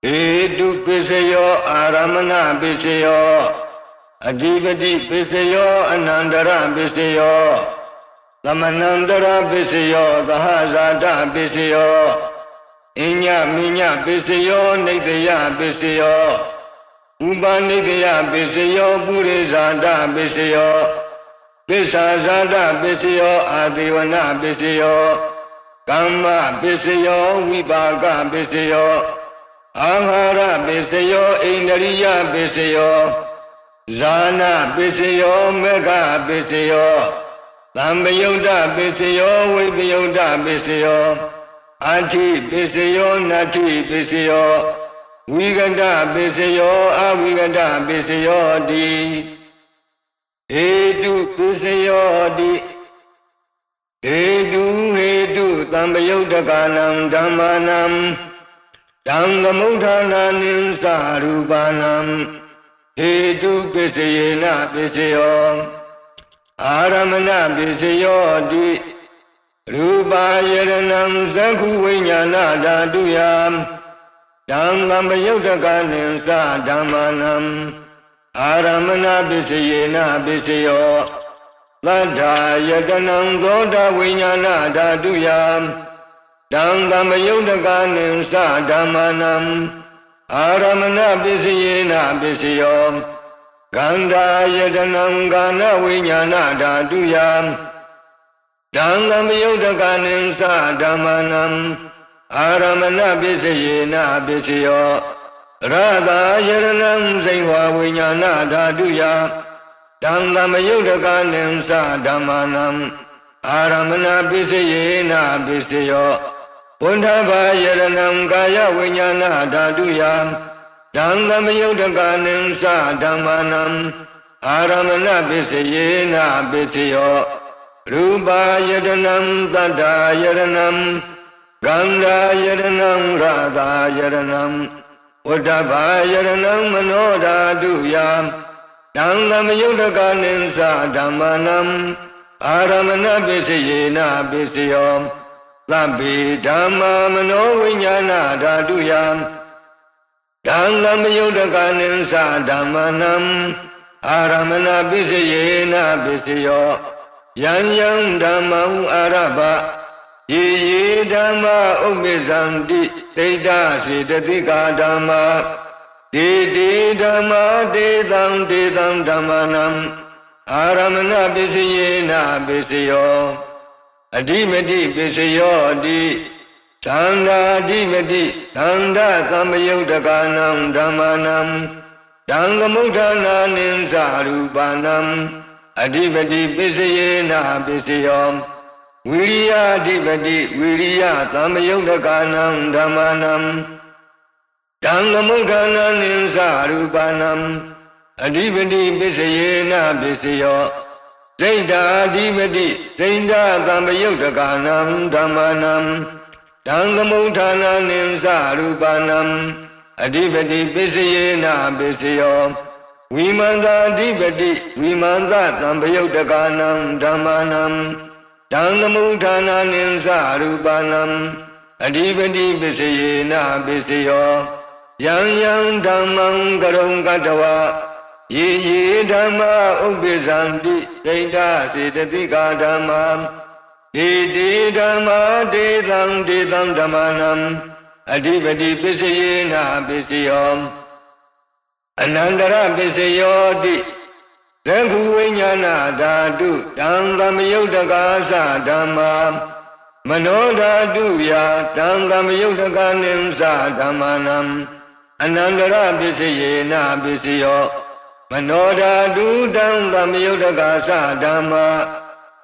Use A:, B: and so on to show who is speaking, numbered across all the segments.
A: Edu Pisayo Aramana Pisayo Adivati Pisayo Anandara Pisayo Lamanandara Pisayo Dahazada Pisayo Inya Minya Pisayo Nidya Pisayo Uba Nidya Pisayo Purizada Pisayo Pisazada Pisayo Adivana Pisayo Kama Pisayo Vipaga Pisayo Ahara Pisayo Indriya Pisayo Zana Pisayo Mega Pisayo Lambayuda Pisayo Vipayuda Pisayo Ati Pisayo Nati Pisayo Viganda Pisayo Aviganda Pisayo Di Edu Pisayo Di Edu Lambayuda Kanam Dhammanam Dangamudana Ninsarupanam Edu Pisayena Pisayo Aramana Pisayo Di Rupa Yaranam Zakhu Vinyana Daduyam Dangamayutaka Ninsa Dhammanam Aramana Pisayena Pisayo Ladha Yatanam Goda Vinyana Daduyam Dangamayutaka Ninsa Dhammanam Aramana Pisayena Pisayo Ganda Yatanam Gana Vinyana Daduyam Dangamayutaka Ninsa Dhammanam Aramana Pisayena Pisayo Radha Yaranam Zaiva Vinyana Daduyam Dangamayutaka Ninsa Dhammanam Aramana Pisayena Pisayo Undhava Yaranam Gaya Vinyana Daduyam Dangamayutaka Ninsa Dhammanam Aramana Pisayena Pisayo Rupa Yaranam Tadha Yaranam Ganda Yaranam Radha Yaranam Undhava Yaranam Mano Daduyam Dangamayutaka Ninsa Dhammanam Aramana Pisayena Pisayo Labhi Dhamma Mano Vinyana Daduyam Dangamayutaka Ninsa Dhammanam Aramana Pisayena Pisayo Yan Yan Dhammam Arabha Ye Dhamma Ubizanti Teda Siddhatika Dhamma Didi Dhamma Dedam Dhammanam Aramana Pisayena Pisayo Adimati Pisayo Di Sanda Adimati Sanda Samayutakanam Dhammanam Dangamudana Ninsarupanam Adimati Pisayena Pisayo Viriya Adimati Viriya Samayutakanam Dhammanam Dangamudana Ninsarupanam Adimati Pisayena Pisayo Zaida Adimati Zaida Samayutakanam Dhammanam Dangamudana Ninsarupanam Adimati Pisayena Pisayo Vimanda Adimati Vimanda Samayutakanam Dhammanam Dangamudana Ninsarupanam Adimati Pisayena Pisayo Yang Yang Dhammam Karong Katawa Ye Dhamma Ubizanti Teda Siddhatika Dhamma Didi Dhamma Dedam Dhammanam Adipati Pisayena Pisayo Anandara Pisayo Di Zakhu Vinyana Dhatu Dangamayutaka Sa Dhamma Mano Dhatuya Dangamayutaka Ninsa Dhammanam Anandara Pisayena Pisayo Mano Dhatu Dangamayutaka Sa Dhamma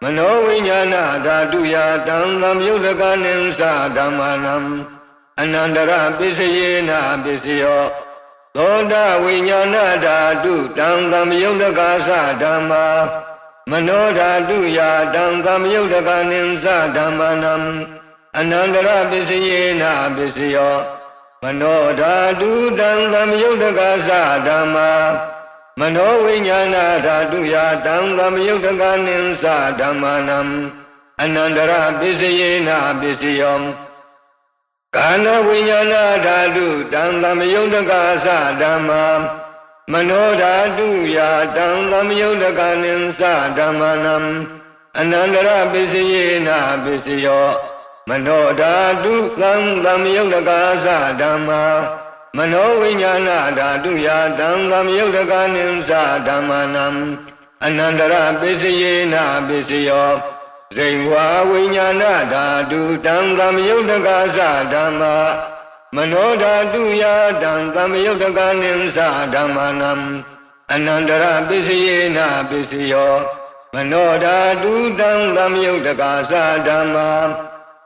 A: Mano Vinyana Dhatuya Dangamayutaka Ninsa Dhammanam Anandara Pisayena Pisayo Thoda Vinyana Dhatu Dangamayutaka Sa Dhamma Mano Dhatuya Dangamayutaka Ninsa Dhammanam Anandara Pisayena Pisayo Mano Dhatu Dangamayutaka Sa Dhamma Mano Vinyana Dhatuya Dangamayutaka Ninsa Dhammanam Anandara Pisayena Pisayo ကာနဝိညာဏဓာတုတံသမယုတ်တကာသဓမ္မာမနောဓာတုယာတံသမယုတ်တကာနိသဓမ္မနံအနန္တရပစ္စယေနပစ္စယောမနောဓာတုသံသမယုတ်တကာသဓမ္မာမနောဝိညာဏဓာတုယာတံသမယုတ်တကာနိသဓမ္မနံအနန္တရပစ္စယေနပစ္စယောဇိဝဝိညာဏဓာတုတံသမယုတ်တကာသဓမ္မာမနောဓာတုယာတံသမယုတ်တကာနိသဓမ္မနံအနန္တရပစ္စယေနပစ္စယောမနောဓာတုတံသမယုတ်တကာသဓမ္မာ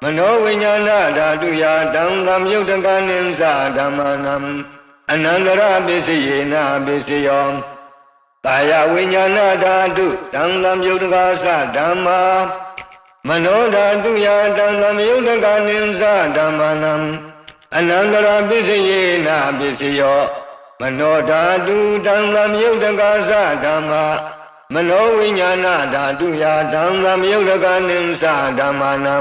A: မနောဝိညာဏဓာတုယာတံသမယုတ်တကာနိသဓမ္မနံအနန္တရပစ္စယေနပစ္စယောကာယဝိညာဏဓာတုတံသမယုတ်တကာသဓမ္မာမနောဓာတုယာတံသမယုတ်တကာနိသဓမ္မနံအနန္တရပစ္စယေနပစ္စယောမနောဓာတုတံသမယုတ်တကာသဓမ္မာမနောဝိညာဏဓာတုယာတံသမယုတ်တကာနိသဓမ္မနံ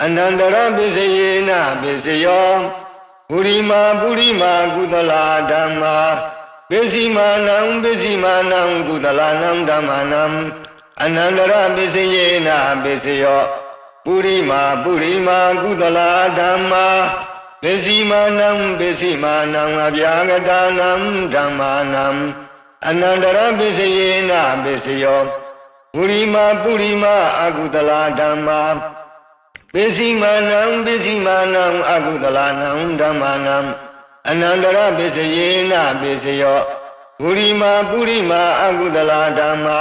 A: အနန္တရပစ္စယေနပစ္စယောပုရိမာပုရိမာကုသလာဓမ္မာပစ္စည်းမာနံပစ္စည်းမာနံကုသလာနံဓမ္မနံအနန္တရပစ္စယေနပစ္စယောပုရိမာပုရိမာကုသလာဓမ္မာပစ္စည်းမာနံပစ္စည်းမာနံအဗျာဂတာနံဓမ္မာနံအနန္တရပစ္စယေနပစ္စယောပုရိမာပုရိမာအကုသလာဓမ္မာပစ္စည်းမာနံပစ္စည်းမာနံအကုသလာနံဓမ္မာနံအနန္တရပစ္စယေနပစ္စယောပုရိမာပုရိမာအကုသလာဓမ္မာ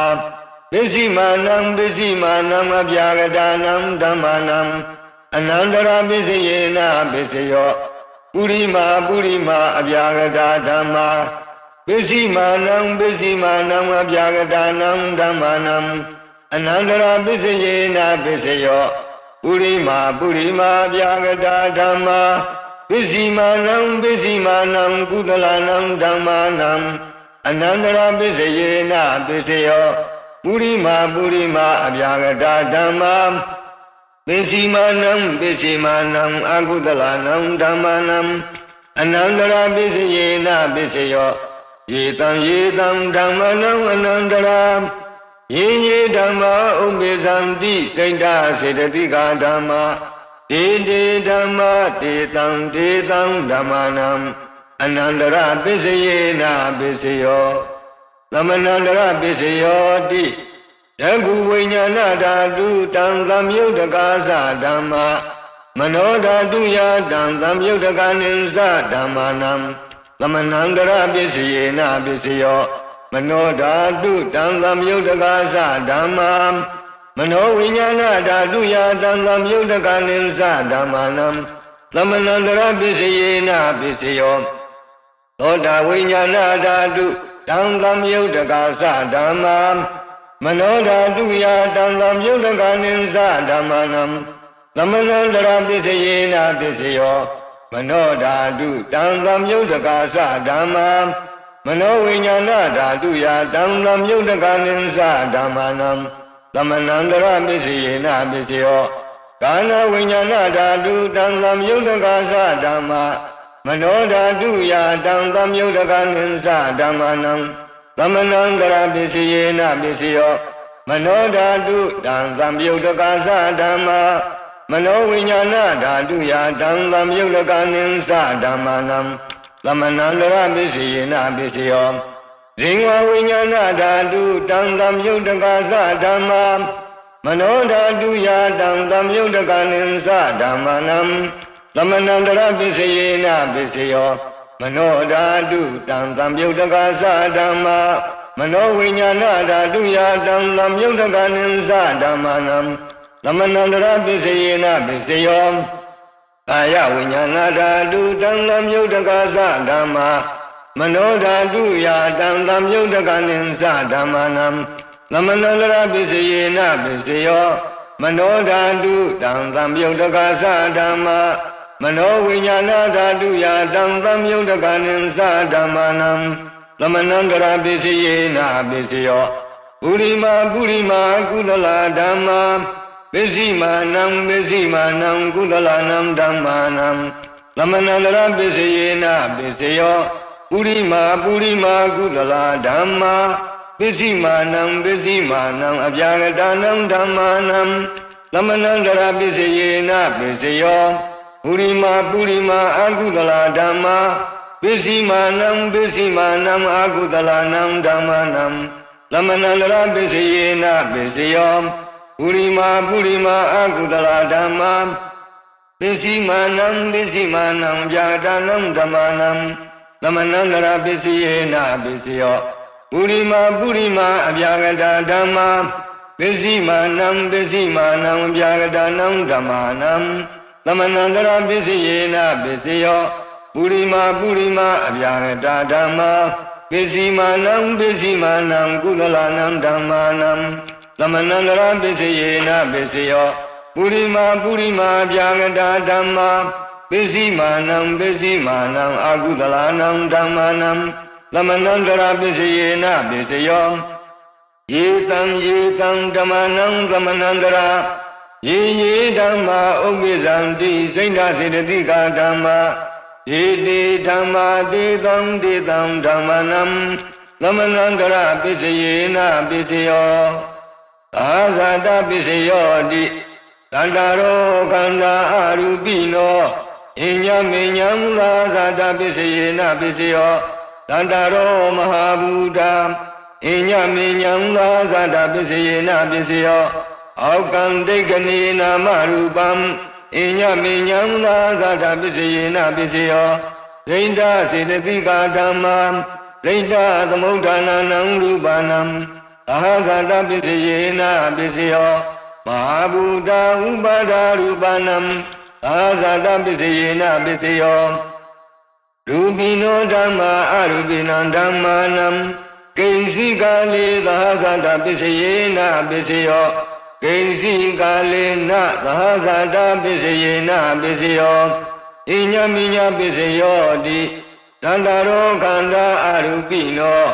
A: ပစ္စည်းမာနံပစ္စည်းမာနံအဗျာဂတာနံဓမ္မာနံအနန္တရပစ္စယေနပစ္စယောပုရိမာပုရိမာအဗျာဂတာဓမ္မာပစ္စည်းမာနံပစ္စည်းမာနံအဗျာဂတာနံဓမ္မာနံအနန္တရပစ္စယေနပစ္စယောပုရိမာပုရိမာအဗျာဂတာဓမ္မာပစ္စည်းမာနံပစ္စည်းမာနံကုသလနံဓမ္မာနံအနန္တရပစ္စယေနပစ္စယောပုရိမာပုရိမာအဗျာဂတာဓမ္မာပစ္စည်းမာနံပစ္စည်းမာနံအကုသလနံဓမ္မာနံအနန္တရပစ္စယေနပစ္စယောယေတံဓမ္မနံအနန္တရာယေဓမ္မာဥပ္ပေသံတိစိတ်တစေတသိကဓမ္မာတေဓမ္မာတေတံဓမ္မာနံအနန္တရပစ္စယေနပစ္စယောသမဏန္တရပစ္စယောတိယခုဝိညာဏဓာတုတံသမယုတ်တကာသဓမ္မာမနောဓာတုယာတံသမယုတ်တကာနိသဓမ္မာနံသမဏန္တရပစ္စယေနပစ္စယောမနောဓာတုတံသမယုတ်တကာသဓမ္မာမနောဝိညာဏဓာတုယာတံသမယုတ်တကာနိသဓမ္မာနံသမဏန္တရပစ္စယေနပစ္စယောသောတာဝိညာဏဓာတုတံသမယုတ်တကာသဓမ္မာမနောဓာတုယာတံသမယုတ်တကာနိသဓမ္မာနံသမဏန္တရပစ္စယေနပစ္စယောမနောဓာတုတံသမယုတ်တကာသဓမ္မာမနောဝိညာဏဓာတုယာတံသမယုတ်တကာနိသဓမ္မာနံသမဏန္တရပစ္စယေနပစ္စယောကာနဝိညာဏဓာတုတံသမယုတ်တကာသဓမ္မာမနောဓာတုယာတံသမယုတ်တကာနိသဓမ္မာနံသမဏန္တရပစ္စယေနပစ္စယောမနောဓာတုတံသမယုတ်တကာသဓမ္မာမနောဝိညာဏဓာတုယာတံသမယုတ်တကာနိသဓမ္မာနံသမဏန္တရပစ္စယေနပစ္စယောဇိဝဝိညာဏဓာတုတံသမယုတ်တကာသဓမ္မာမနောဓာတုယာတံသမယုတ်တကာနိသဓမ္မာနံသမဏန္တရပစ္စယေနပစ္စယောမနောဓာတုတံသမယုတ်တကာသဓမ္မာမနောဝိညာဏဓာတုယာတံသမယုတ်တကာနိသဓမ္မာနံသမဏန္တရပစ္စယေနပစ္စယောကာယဝိညာဏဓာတုတံသမယုတ်တကာသဓမ္မာမနောဓာတုယာတံသမယုတ်တကာနိသဓမ္မာနံသမဏန္တရပစ္စယေနပစ္စယောမနောဓာတုတံသမယုတ်တကာသဓမ္မာမနောဝိညာဏဓာတုယာတံသမယုတ်တကာနိသဓမ္မာနံသမဏန္တရပစ္စယေနပစ္စယောပုရိမာပုရိမာကုသလဓမ္မာပစ္စည်းမာနံပစ္စည်းမာနံကုသလနံဓမ္မာနံ သမဏန္တရပစ္စယေနပစ္စယောပုရိမာကုသလာဓမ္မာပစ္စည်းမာနံပစ္စည်းမာနံအပြာဂတနံဓမ္မာနံသမဏန္တရပစ္စယေနပစ္စယောပုရိမာအကုသလာဓမ္မာပစ္စည်းမာနံအကုသလာနံဓမ္မာနံသမဏန္တရပစ္စယေနပစ္စယောပုရိမာအကုသလာဓမ္မာပစ္စည်းမာနံဗျာဂတနံဓမ္မာနံသမဏန္တရပစ္စယေနပစ္စယောပုရိမာအဗျာဂတဓမ္မာပစ္စည်းမာနံဗျာဂတနံဓမ္မာနံသမဏန္တရပစ္စယေနပစ္စယောပုရိမာအဗျာဂတဓမ္မာပစ္စည်းမာနံကုသလာနံဓမ္မာနံသမဏန္တရပစ္စယေနပစ္စယောပုရိမာအဗျာဂတဓမ္မာပစ္စည်းမာနံအကုသလာနံဓမ္မာနံသမဏန္တရပစ္စယေနပစ္စယောယေတံဓမ္မာနံသမဏန္တရာယေဓမ္မာဥပ္ပိသံတိစိဏ္ဍစေတသိကာဓမ္မာယေတိဓမ္မာတေသံဓမ္မာနံသမဏန္တရပစ္စယေနပစ္စယောသာဇာတပစ္စယောတိသန္တာရောခန္ဓာအရူပိနောအညမေညံလာဇာတပစ္စယေနပစ္စယောသန္တာရောမဟာဘူတာအညမေညံလာဇာတပစ္စယေနပစ္စယောအောက်ကံဒိဋ္ဌနေနာမရူပံအညမေညံလာဇာတပစ္စယေနပစ္စယောဒိဋ္ဌစေတသိကာဓမ္မာဒိဋ္ဌသမုဋ္ဌာနနံရူပနံသာဇာတပစ္စယေနပစ္စယောမဟာဘူတာဥပါဒရူပနံသာဇာတပစ္စယေနပစ္စယောရူပိနောဓမ္မာအရူပိနံဓမ္မာနံကိဉ္စီကာလေသာဇာတပစ္စယေနပစ္စယောကိဉ္စီကာလေနသာဇာတပစ္စယေနပစ္စယောအညမိညပစ္စယောတိသန္တာရောခန္ဓာအရူပိနော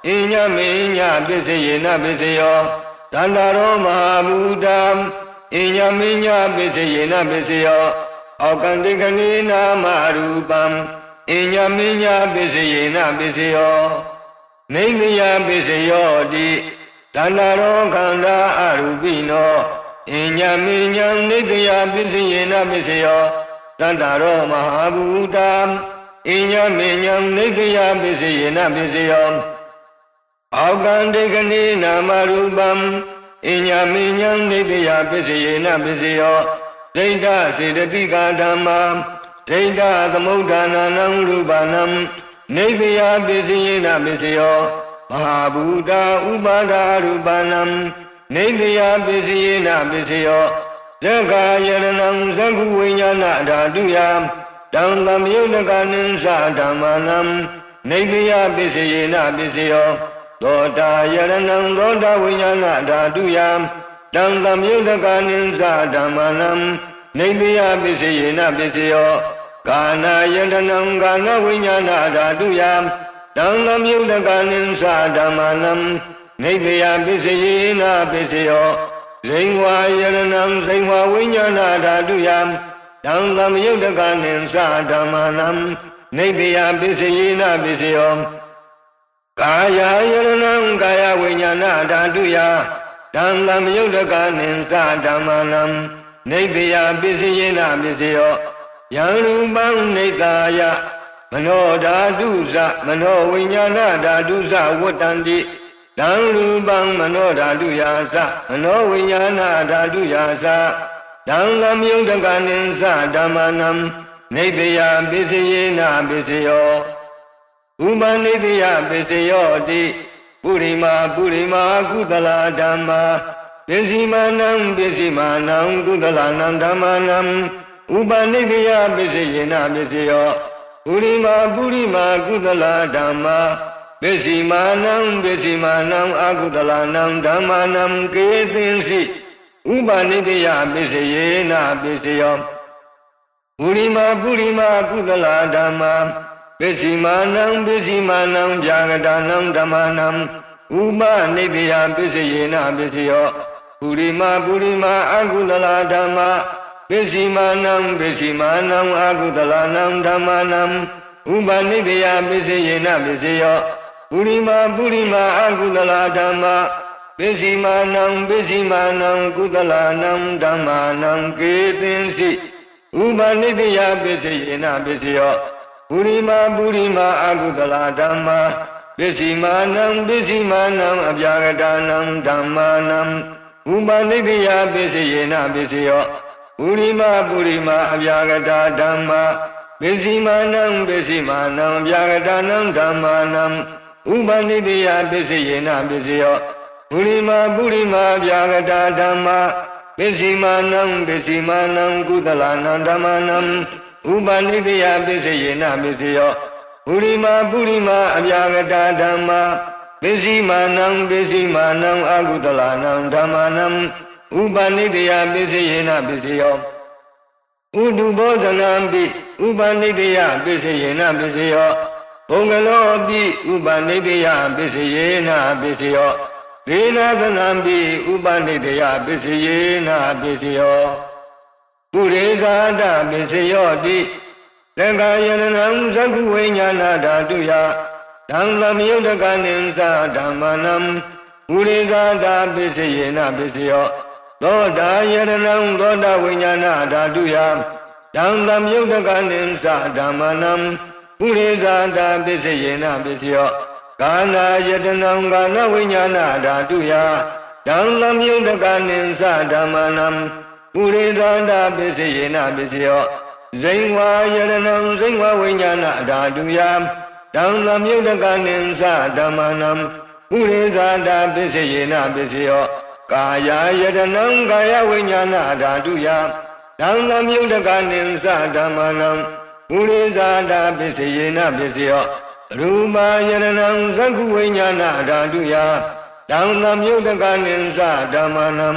A: အညမိညပစ္စယေနပစ္စယောသန္တာရောမဟာဘူတာအညမိညပစ္စယေနပစ္စယောအောက်ကံတိကနေနာမရူပံအညမိညပစ္စယေနပစ္စယောနိမယပစ္စယောတိသန္တာရောခန္ဓာအရူပိနောအညမိညံနိတယပစ္စယေနပစ္စယောသန္တာရောမဟာဘူတာအညမိညံနိတယပစ္စယေနပစ္စယောအောက်ကံတိကနေနာမရူပံအညမိညံနိတယပစ္စယေနပစ္စယောဒိဋ္ဌစေတသိကာဓမ္မာဒိဋ္ဌသမုဋ္ဌာနနံရူပနံနိဗ္ဗယပစ္စယေနပစ္စယောမဟာဘူတာဥပါဒရူပနံနိဗ္ဗယပစ္စယေနပစ္စယောသက္ကာယရဏံသက္ခုဝိညာဏဓာတုယတံသမယုတကနိသဓမ္မာနံနိဗ္ဗယပစ္စယေနပစ္စယောသောတာယရဏံသောတာဝိညာဏဓာတုယတံသမယုတကနိသဓမ္မာနံနိဗ္ဗယပစ္စယေနပစ္စယောကာနာယတနံကာနဝိညာဏဓာတုယတံသမယုတကနိသဓမ္မာနံနိဗ္ဗယပစ္စယေနပစ္စယောဇိဝါယရဏံဇိဝဝိညာဏဓာတုယတံသမယုတကနိသဓမ္မာနံနိဗ္ဗယပစ္စယေနပစ္စယောကာယယရဏံကာယဝိညာဏဓာတုယတံသမယုတကနိသဓမ္မာနံနိဗ္ဗယပစ္စယေနပစ္စယောယံရူပံနိသာယမနောဓာတုသမနောဝိညာဏဓာတုသဝတ္တန္တိတံရူပံမနောဓာတုယာသမနောဝိညာဏဓာတုယာတံသမယုတကနိသဓမ္မာနံနိဗ္ဗယပစ္စယေနပစ္စယောဥပနိဗ္ဗယပစ္စယောတိပုရိမာကုသလာဓမ္မာပစ္စည်းမာနံကုသလာနံဓမ္မာနံဥပနိဗ္ဗယပစ္စယေနပစ္စယောပုရိမာကုသလာဓမ္မာပစ္စည်းမာနံအကုသလာနံဓမ္မာနံကေသင်္စီဥပနိဗ္ဗယပစ္စယေနပစ္စယောပုရိမာကုသလာဓမ္မာပစ္စည်းမာနံဗျာဂတနံဓမ္မာနံဥပနိဗ္ဗယပစ္စယေနပစ္စယောပုရိမာအကုသလာဓမ္မာပ ပိစီမာနံပိစီမာနံအာကုသလနံဓမ္မနံဥပနိတယပိစိယေနပိစိယောပုရိမာအာကုသလဓမ္မပိစီမာနံပိစီမာနံကုသလနံဓမ္မနံကေသင်္စိဥပနိတယပိစိယေနပိစိယောပုရိမာအာကုသလဓမ္မပိစီမာနံအပြာဂတနံဓမ္မနံဥပနိတယပိစိယေနပိစိယောပုရိမာအပြာဂတဓမ္မပိစီမာနံအပြာဂတနံဓမ္မနံဥပနိတယပိစိယေနပိစိယောပုရိမာအပြာဂတဓမ္မပိစီမာနံကုသလနံဓမ္မနံဥပနိတယပိစိယေနပိစိယောပုရိမာအပြာဂတဓမ္မပိစီမာနံအာကုသလနံဓမ္မနံဥပနိတယပိစိယေနပိစိယောဥတုဘောဇနံပိဥပနိတယပိစိယေနပိစိယောဘုံကလောပိဥပနိတယပိစိယေနပိစိယောဒေနာသနံပိဥပနိတယပိစိယေနပိစိယောပုရိသဒပိစိယောတိသက္ကာယရဏံသက္ခုဝိညာဏဓာတုယဓမ္မမယုတ်တကနိသဓမ္မနံပုရိသဒပိစိယေနပိစိယောသောတာယရဏံသောတာဝိညာဏဓာတုယဓမ္မမယုတ်တကနိသဓမ္မနံပုရိသဒပိစိယေနပိစိယောကာနာယတနံကာနဝိညာဏဓာတုယဓမ္မမယုတ်တကနိသဓမ္မနံပုရိသဒပိစိယေနပိစိယောဇိဝါယရဏံဇိဝဝိညာဏဓာတုယဓမ္မမြုတကနိသဓမ္မနံပုရိသတာပိစိယေနပိစိယောကာယယရဏံကာယဝိညာဏဓာတုယဓမ္မမြုတကနိသဓမ္မနံပုရိသတာပိစိယေနပိစိယောရူပယရဏံသက္ခုဝိညာဏဓာတုယဓမ္မမြုတကနိသဓမ္မနံ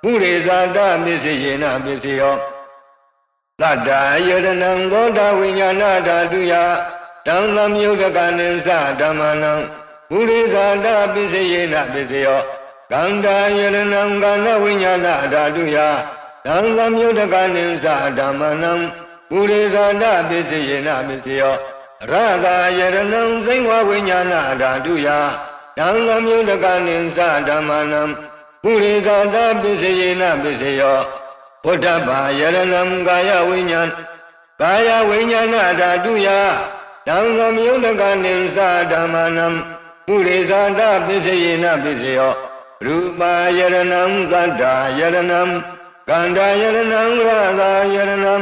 A: ပုရိသတာပိစိယေနပိစိယောသတ္တယရဏံသောတာဝိညာဏဓာတုယဓမ္မမြုတကနိသဓမ္မနံပုရိသတာပိစိယေနပိစိယောကန္တာယရဏံကန္နဝိညာဏဓာတုယဓမ္မမြုတကနိသဓမ္မနံပုရိသတာပိစိယေနပိစိယောရသယရဏံစိဝဝိညာဏဓာတုယဓမ္မမြုတကနိသဓမ္မနံပုရိသတာပိစိယေနပိစိယောဘုဒ္ဓဘာယရဏံကာယဝိညာဏဓာတုယဓမ္မမြုတကနိသဓမ္မနံပုရိသတာပိစိယေနပိစိယောရူပယရဏံသတ္တယရဏံကန္တာယရဏံရသယရဏံ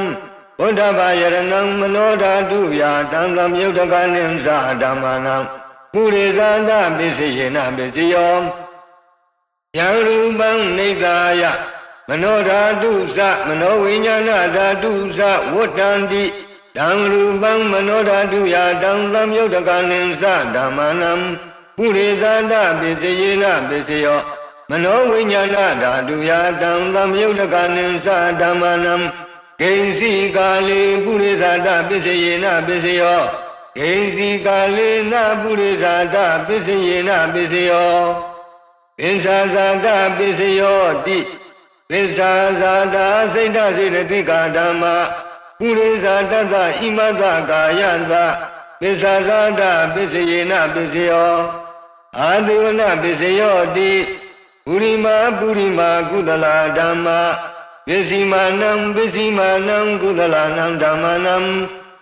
A: ဘုဒ္ဓဘာယရဏံမနောဓာတုယဓမ္မမြုတကနိသဓမ္မနံပုရိသတာပိစိယေနပိစိယောယံရူပံနိသာယမနောဓာတုသမနောဝိညာဏဓာတုသဝတ္တန္တိဓမ္မရူပံမနောဓာတုယဓမ္မမြုတကနိသဓမ္မနံပုရိသတာပိစိယေနပိစိယောမနောဝိညာဏဓာတုယဓမ္မမြုတကနိသဓမ္မနံဂိဉ္စီကာလေပုရိသတာပိစိယေနပိစိယောဂိဉ္စီကာလေနပုရိသတာပိစိယေနပိစိယောပိစ္ဆာဇာတပိစိယောတိပိစ္ဆာဇာတာစိတ်တစေတသိကာဓမ္မပုရိသတတ္တဣမသကာယသပိစ္ဆာဇာတာပိစိယေနပိစိယောအာတိဝနပိစိယောတိပုရိမာကုသလာဓမ္မပိစိမာနံကုသလာနံဓမ္မနံ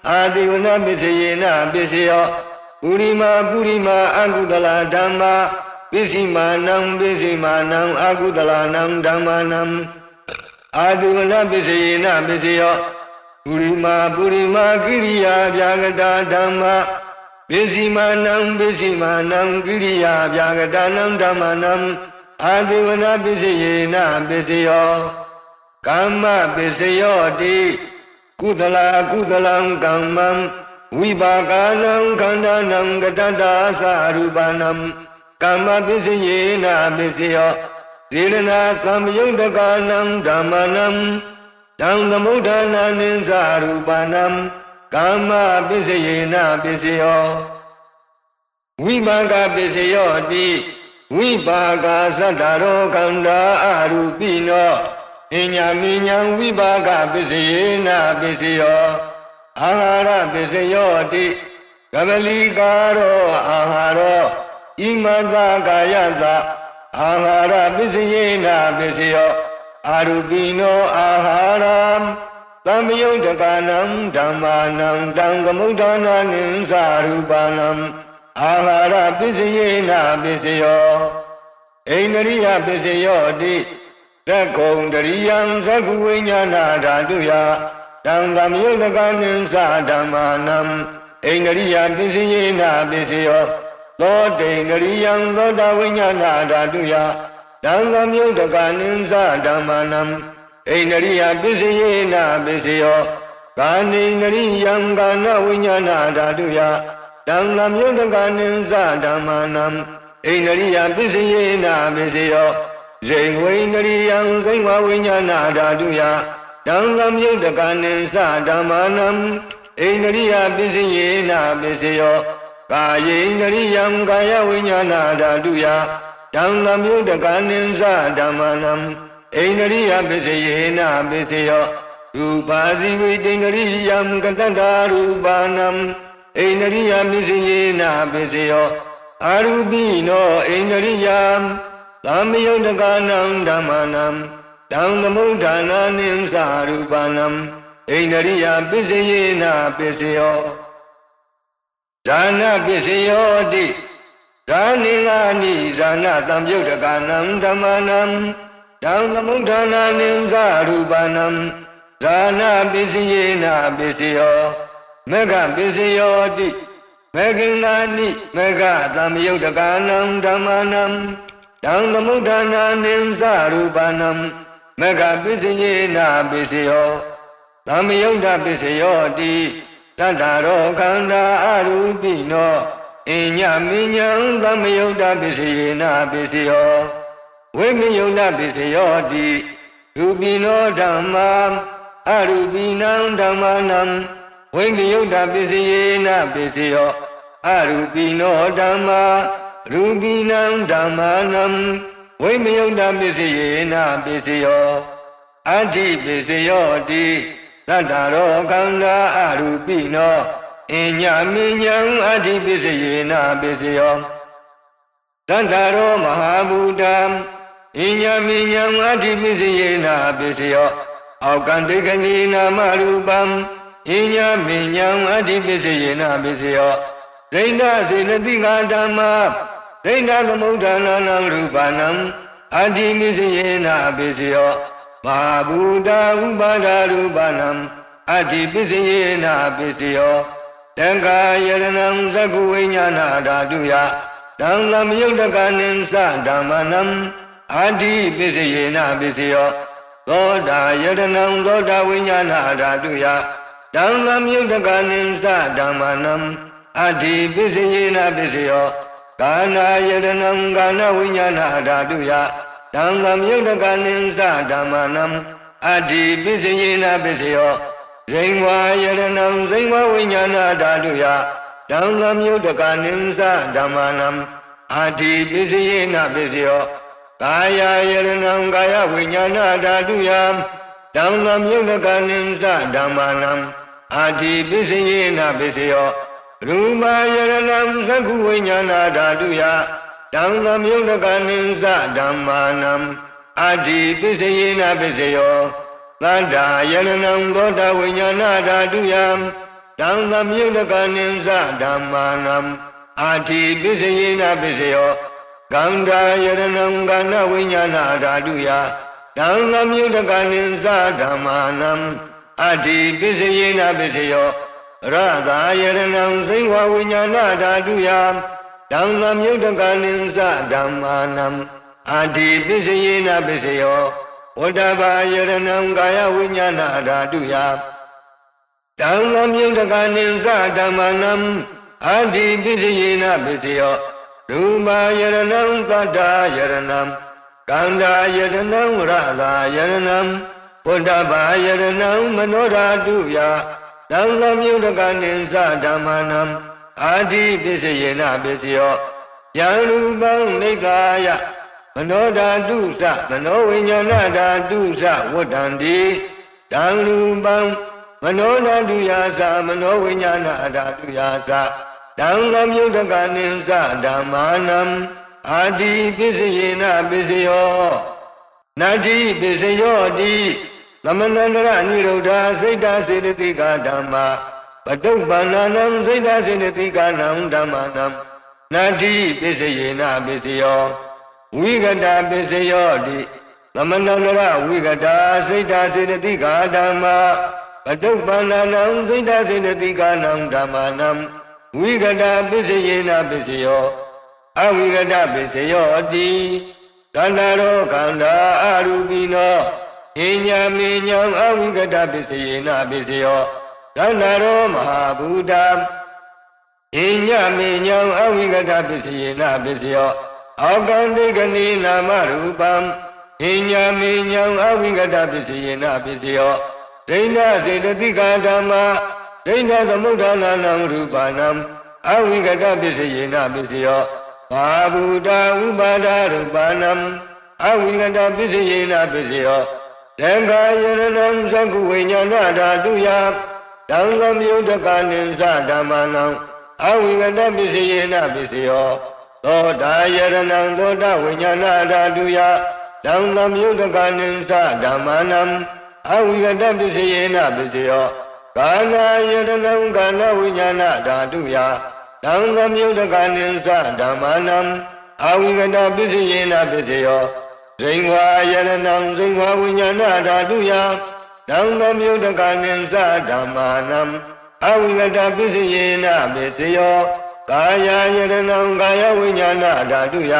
A: အာတိဝနပိစိယေနပိစိယောပုရိမာအကုသလာဓမ္မပိစိမာနံအာကုသလာနံဓမ္မနံအာတိဝနပိစိယေနပိစိယောပုရိမာကိရိယာဗျာဂတာဓမ္မပိစိမာနံကိရိယာဗျာဂတာနံဓမ္မနံအာတိဝနပိစိယေနပိစိယောကမ္မပိစိယောတိကုသလံကမ္မံဝိပါကနံခန္ဓာနံကတ္တတာသရူပနံကမ္မပိစိယေနပိစိယောသေရဏသမယုတ်တကနံဓမ္မနံတံသမုဋ္ဌာနာနိသရူပနံကမ္မပိစိယေနပိစိယောဝိပါကပိစိယောတိဝိပါကသတ္တရောခန္ဓာအရူပိနောဣ ညာမိညာဝိပါကပစ္စယေနပစ္စယောအာဟာရပစ္စယောတိကပလီကာရောအာဟာရောဣမသကာယသအာဟာရပစ္စယေနပစ္စယောအာရုပိနောအာဟာရသမ္မယုတ်တကနံဓမ္မာနံတံကမုဋ္ဌာနာနိသရူပနံအာဟာရပစ္စယေနပစ္စယောဣန္ဒရိယပစ္စယောတိသက္ကုံတရိယံသက္ကုဝိညာဏဓာတုယတံသမ္မယုတ်တကနိသဓမ္မာနံဣန္ဒရိယပစ္စယေနပစ္စယောသောတိန္ဒရိယံသောတဝိညာဏဓာတုယတံသမ္မယုတ်တကနိသဓမ္မာနံဣန္ဒရိယပစ္စယေနပစ္စယောကာနိန္ဒရိယံကာနဝိညာဏဓာတုယတံသမ္မယုတ်တကနိသဓမ္မာနံဣန္ဒရိယပစ္စယေနပစ္စယောဇိဝိန္ဒရိယံဇိဝဝိညာဏဓာတုယတံသမ္မယုတ်တကနိသဓမ္မာနံဣန္ဒရိယပစ္စယေနပစ္စယောကာယေန္ဒရိယံကာယဝိညာဏဓာတုယတံသမ္မယုတ်တကနိသဓမ္မာနံဣန္ဒရိယပစ္စယေနပစ္စယောရူပါဇိဝိတိန္ဒရိယံကတ္တရူပနံဣန္ဒရိယပစ္စယေနပစ္စယောအာရူပိနောဣန္ဒရိယံသမ္မယုတ်တကနံဓမ္မာနံတံသမုဋ္ဌာနာနိသရူပနံဣန္ဒရိယပစ္စယေနပစ္စယောဇာနပစ္စယောတိဇာနိငါနိဇာနသမ္မယုတ်တကနံဓမ္မာနံတံသမုဋ္ဌာနာနိသရူပနံဇာနပစ္စယေနပစ္စယောမေဃပစ္စယောတိမေဃိနာနိမေဃသမ္မယုတ်တကနံဓမ္မာနံတံသမုဋ္ဌာနာနိသရူပနံမေဃပစ္စယေနပစ္စယောသမ္မယုတ်တပစ္စယောတိတတ္တရောခန္ဓာအရူပိနောအညမိညာသမ္မယုတ်တပစ္စယေနပစ္စယောဝိမယုတ်တပစ္စယောတိရူပိနောဓမ္မာအရူပိနံဓမ္မာနံဝိမယုတ်တပစ္စယေနပစ္စယောအရူပိနောဓမ္မာရူပိနံဓမ္မာနံဝိမယုတ်တပစ္စယေနပစ္စယောအဋ္ဌိပစ္စယောတိသတ္တရောခန္ဓာအရူပိနောအညမိညာအဋ္ဌိပစ္စယေနပစ္စယောသတ္တရောမဟာဘူတံအညမိညာအဋ္ဌိပစ္စယေနပစ္စယောအောက်ကံတေကနိနာမရူပံအညမိညာအဋ္ဌိပစ္စယေနပစ္စယောဒိဋ္ဌစေနတိကာဓမ္မာဒိဋ္ဌသမုဋ္ဌာနာနံရူပနံအဋ္ဌိပစ္စယေနပစ္စယောမဟာဘူတဥပါဒရူပနံအဋ္ဌိပစ္စယေနပစ္စယောတံဃာယရဏံသက္ကုဝိညာဏဓာတုယတံသမ္မယုတ်တကနိသဓမ္မနံအဋ္ဌိပစ္စယေနပစ္စယောသောတာယရဏံသောတာဝိညာဏဓာတုယတံသမ္မယုတ်တကနိသဓမ္မနံအဋ္ဌိပစ္စယေနပစ္စယောကာနာယရဏံကာနဝိညာဏဓာတုယတံသမ္မယုတ်တကနိသဓမ္မနံအဋ္ဌိပစ္စယေနပစ္စယောဇိဝါယရဏံဇိဝဝိညာဏဓာတုယတံသမ္မယုတ်တကနိသဓမ္မနံအဋ္ဌိပစ္စယေနပစ္စယောကာယယရဏံကာယဝိညာဏဓာတုယတံသမ္မယုတ်တကနိသဓမ္မနံအဋ္ဌိပစ္စယေနပစ္စယောရူပယရဏံသက္ခုဝိညာဏဓာတုယတံသမ္မယုတ်တကနိသဓမ္မာနံအဋ္ဌိပစ္စယေနပစ္စယောသတ္တယရဏံသောတာဝိညာဏဓာတုယတံသမ္မယုတ်တကနိသဓမ္မာနံအဋ္ဌိပစ္စယေနပစ္စယောကန္တာယရဏံကာနဝိညာဏဓာတုယတံသမ္မယုတ်တကနိသဓမ္မာနံအဋ္ဌိပစ္စယေနပစ္စယောရသာယရဏံသိဝဝိညာဏဓာတုယတံသမ္မယုတ်တကနိသဓမ္မာနံအဋ္ဌိပစ္စယေနပစ္စယောဝတ္တဘာယရဏံကာယဝိညာဏဓာတုယတံသမ္မယုတ်တကနိသဓမ္မာနံအဋ္ဌိပစ္စယေနပစ္စယောရူပယရဏံသတ္တယရဏံကန္တာယရဏံရသာယရဏံဝတ္တဘာယရဏံမနောဓာတုယတံသမ္မယုတ်တကနိသဓမ္မာနံအာတိပစ္စယေနပစ္စယောယံရူပံနိက္ခာယ မနောဓာတုသမနောဝိညာဏဓာတုဝဋ္ဌန္တိတံလူပံမနောဓာတုယာသမနောဝိညာဏဓာတုယာသတံသမြုတ္တကနိသဓမ္မာနံအာတိပစ္စယေနပစ္စယောနာတိပစ္စယောတိသမဏန္တရနိရုဒ္ဓစိတ်တစေတသိကဓမ္မာပတုပ္ပန္နနံစိတ်တစေတသိကနံဓမ္မာနံနာတိပစ္စယေနပစ္စယောဝိကတပစ္စယောတိသမဏန္တရဝိကတာစိတ်တစေတသိကဓမ္မာပတုပ္ပန္နနံစိတ်တစေတသိကနံဓမ္မာနံဝိကတပစ္စယေနပစ္စယောအဝိကတပစ္စယောတိကန္တာရောကန္တာအရူပိနောဣညာမေညာအဝိကတပစ္စယေနပစ္စယောကန္တာရောမဟာဘူတာဣညာမေညာအဝိကတပစ္စယေနပစ္စယောအောကံတိကနိနာမရူပံဣညာမေညာအဝိကတပစ္စယေနပစ္စယောဒိဋ္ဌစေတသိကဓမ္မာဒိဋ္ဌသမုဋ္ဌာနာနံရူပနံအဝိကတပစ္စယေနပစ္စယောဘာဗုဒ္ဓဥပါဒရူပနံအဝိကတပစ္စယေနပစ္စယောသံဃာယရဏံသကုဝိညာဏဓာတုယတံသမြုတ္တကနိသဓမ္မာနံအဝိကတပစ္စယေနပစ္စယောသောတာယရဏံသောတာဝိညာဏဓာတုယတံသမြုတ္တကနိသဓမ္မာနံအဝိကတပစ္စယေနပစ္စယောကာနာယရဏံကာနဝိညာဏဓာတုယတံသမြုတ္တကနိသဓမ္မာနံအဝိကတပစ္စယေနပစ္စယောဇိဝါယရဏံဇိဝဝိညာဏဓာတုယတံသမြုတ္တကနိသဓမ္မာနံအဝိကတပစ္စယေနပစ္စယောကာယယရဏံကာယဝိညာဏဓာတုယ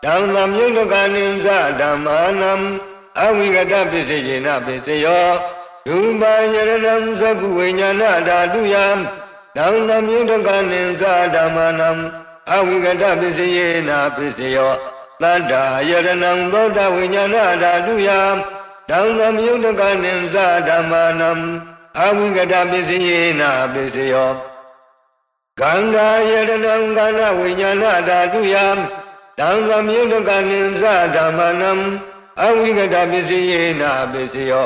A: တံသမြုတ္တကနိသဓမ္မာနံအဝိကတပစ္စယေနပစ္စယောရူပယရဏံသကုဝိညာဏဓာတုယတံသမြုတ္တကနိသဓမ္မာနံအဝိကတပစ္စယေနပစ္စယောသတ္တယရဏံသောတဝိညာဏဓာတုယတံသမြုတ္တကနိသဓမ္မာနံအဝိကတပစ္စယေနပစ္စယောကန္တာယရဏံကာနဝိညာဏဓာတုယတံသမြုတ္တကနိသဓမ္မာနံအဝိကတပစ္စယေနပစ္စယော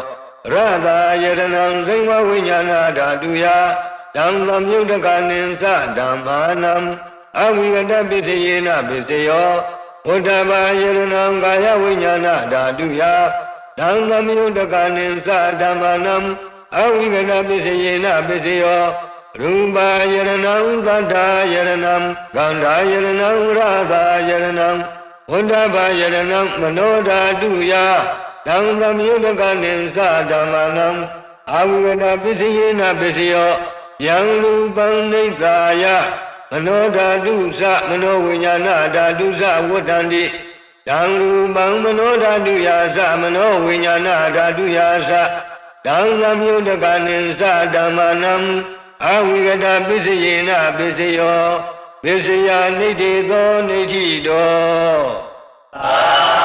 A: ရတာယရဏံဇိဝဝိညာဏဓာတုယတံသမြုတ္တကနိသဓမ္မာနံအဝိကတပစ္စယေနပစ္စယောဝတ္တဘာယရဏံကာယဝိညာဏဓာတုယတံသမြုတ္တကနိသဓမ္မာနံအဝိကတပစ္စယေနပစ္စယောရူပယရဏံသတ္တယရဏံကန္ဓာယရဏံရတာယရဏံဝတ္တဘာယရဏံမနောဓာတုယတံသမြုတ္တကနိသဓမ္မာနံအဝိကတပစ္စယေနပစ္စယောယံရူပံနိဿာယမနောဓာတုမနောဝိညာဏဓာတုဝဋ္ဌန္တိတံရူပံမနောဓာတုယာမနောဝိညာဏဓာတုယာတံသမြုတ္တကနိသဓမ္မာနံအဝိကတပစ္စယေနပစ္စယောပစ္စယနိဋ္ဌိသောနိဋ္ဌိတော